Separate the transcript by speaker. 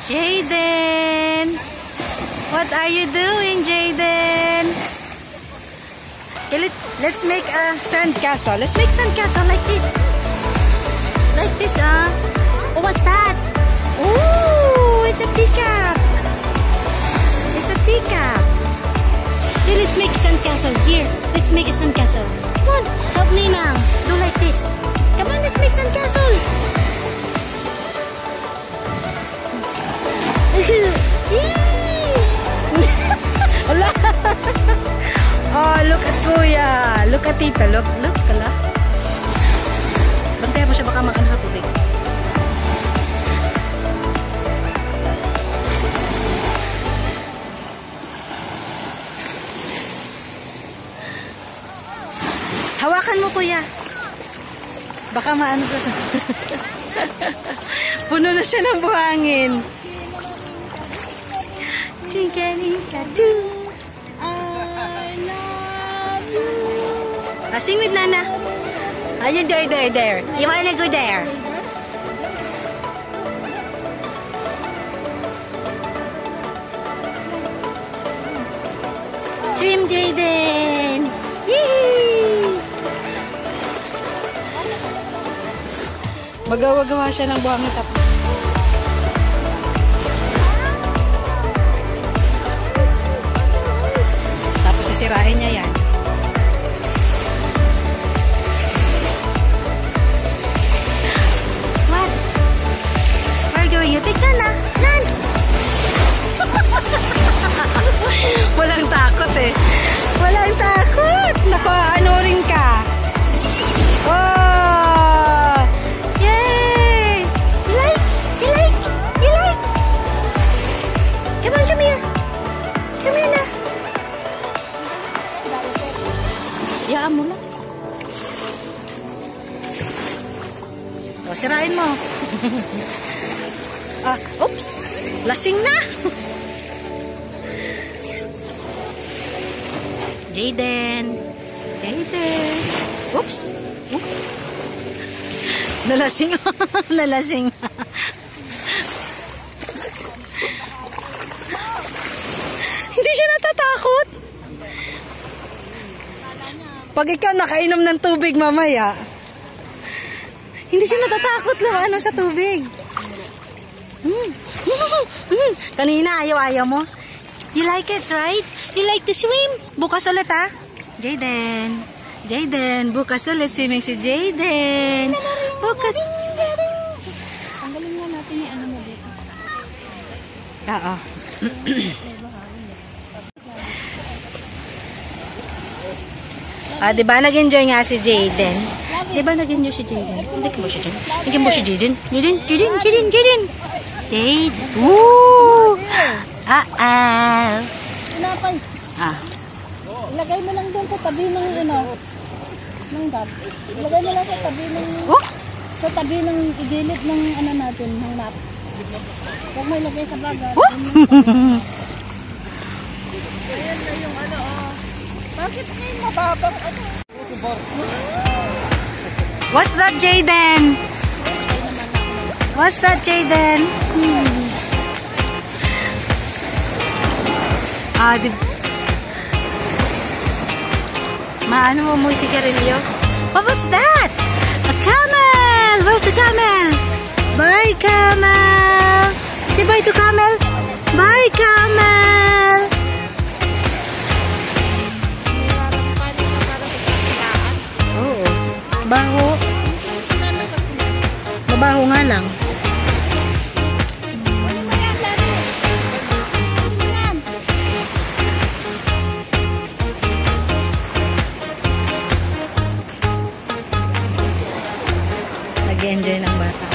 Speaker 1: Jaden! What are you doing, Jaden? Okay, let's make a sand castle. Let's make sand castle like this. Like this, Oh, what's that? Oh, it's a teacup. It's a teacup. See, let's make sand castle here. Let's make a sand castle. Come on, help Ninang. Do like this. Come on, let's make sand castle. Oh, look at Kuya. Look at Tita. Look kala. Bantayan mo siya baka mag-ano sa tubig. Hawakan mo, Kuya. Baka maano sa puno na siya ng buhangin. Tinka-ninka-doo, I love you. Sing with Nana. Ayun, there. You wanna go there? Swim, Jaden. Yee! Magawa-gawa siya ng buhangin tapos. Tapos sisirain niya yan. What? Where are you going? You take Nana. Nan! Walang takot eh. Walang takot. Naku, ano rin ka? Oh! Yay! You like? Come on, come here. Come here na. Yaan mo lang. O, sirain mo. Oops. Lasing na. Jaden. Oops. Nalasing. Nalasing. Hindi siya natatakot. Pag ikaw nakainom ng tubig mamaya, hindi siya natatakot lang sa tubig. Kanina ayaw mo. You like it, right? You like to swim? Bukas ulit, ha? Jaden, bukas ulit swimming si Jaden. Bukas.
Speaker 2: Tanggalin nga natin yung ano mo dito.
Speaker 1: Oo. Diba nag-enjoy nga si Jaden? Diba nag-enjoy si Jaden? Hindi mo siya dyan. Hindi mo si Jaden. Jaden. Woo!
Speaker 2: Tinapay. Ilagay mo lang doon sa tabi ng ng dab. Ilagay mo lang sa tabi ng sa tabi ng igilid ng natin, ng map. Huwag mo ilagay sa baga. Ayan na yung bakit may mababang
Speaker 1: What's that, Jaden? Maano mo si sigarilyo? Oh, what's that? A camel! Where's the camel? Bye, camel! Say bye to camel. Bye, camel! Oo. Baho. Mabaho nga lang. Nag-enjoy ng bata.